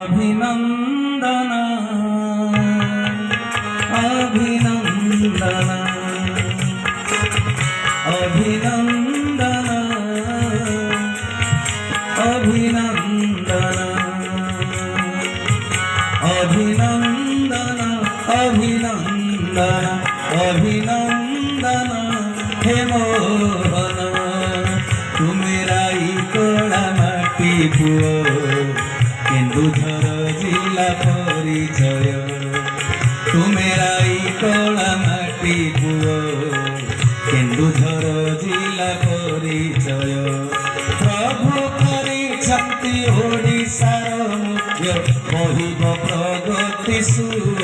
अभिनंदन अभिनंदन अभिनंदन अभिनंदन अभिनंदन अभिनंदन अभिनंदन हे मोहन तुमेरा कड़ा माटी पुओ केन्दुझर जिला परिचय तुमेरा कला माटी पुओ केन्दुझर जिला परिचय प्रभु करिछन्ति ओडिशार मुख्य कहिब प्रगति सुर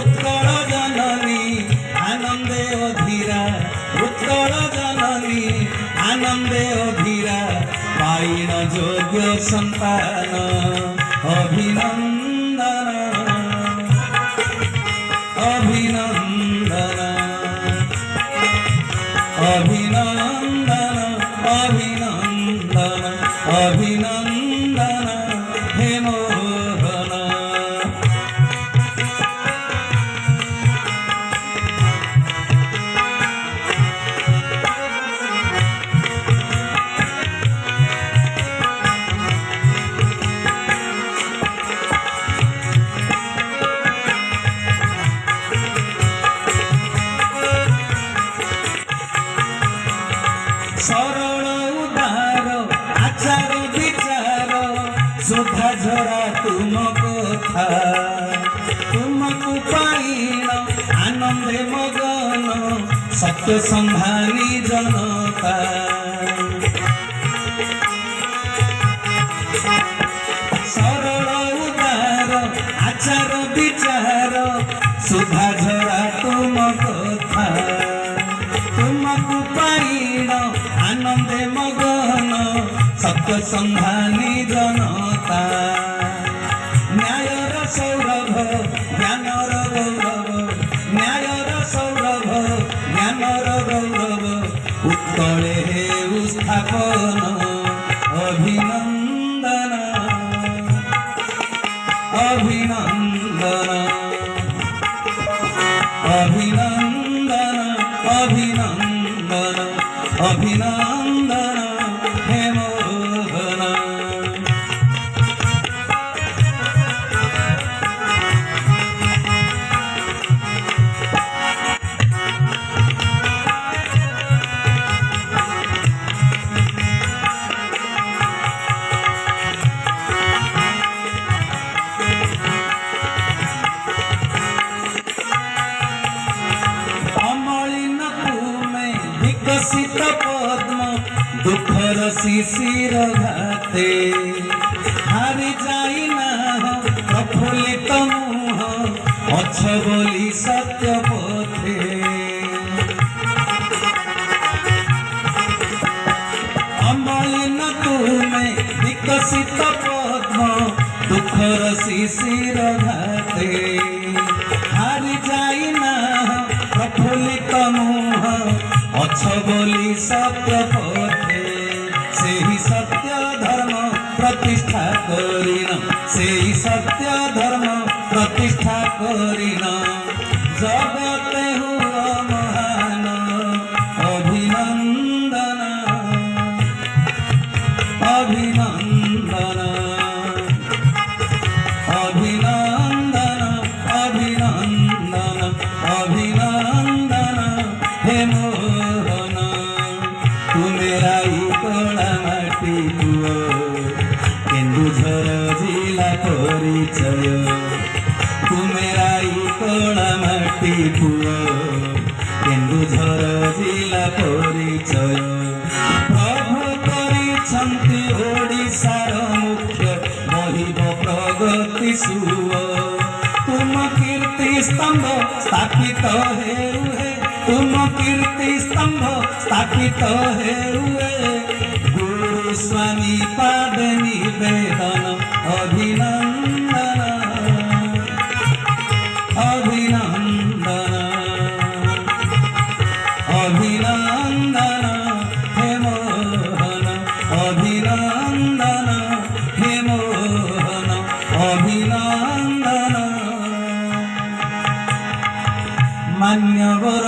उत्कल जननी आनंदे अधीरा उत्कल जननी आनंदे अधीरा पाइन योग्य संतान अभिनंदन अभिनंदन अभिनंदन अभिनंदन अभिनंदन हे मोहन सरल उदार आचार विचार सुधा झरा तुम कथा तुमको पाइन आनंदे मगन सत्य संधानी जनता सरल उदार आचार विचार सुधा झरा तुम कथा तुमको पाइन आनंदे मगन सत्य संधानी जनता न्यायर सौरभ ज्ञानर गौरव न्यायर सौरभ ज्ञानर गौरव उत्कले हेउ स्थापन अभिनंदन अभिनंदन अभिनंदन अभिनंदन अभिनंदन हे मोहन अमलिन तुमे विकसित पद्म दुखर शिशिर घाते हारी जाई ना प्रफुल्लित मुह अछ बोली सत्य पथे अमलिन तुमे विकसित पद्म दुखर शिशिर घाते हारी जाई ना प्रफुल्लित मुह अछ बोली सत्य पथे सेही सत्य धर्म प्रतिष्ठा करिन सेही सत्य धर्म प्रतिष्ठा करिन जगते हुआ महान अभिनंदन अभिनंदन अभिनंदन अभिनंदन अभिनंदन हे मोहन तुमेरा कला माटी पुओ केन्दुझर जिला परिचय तुमेरा कला माटी पुओ केन्दुझर जिला परिचय प्रभु करिछन्ति ओडिशार मुख्य बहिब प्रगति सुर तुम कीर्ति स्तंभ स्थापित हेरुहे तुम कीर्ति स्तंभ स्थापित हेरुहे गुरु स्वामी पाद निवेदन अभिनंदन अभिनंदन अभिनंदन हे मोहन अभिनंदन हे मोहन। मान्यवर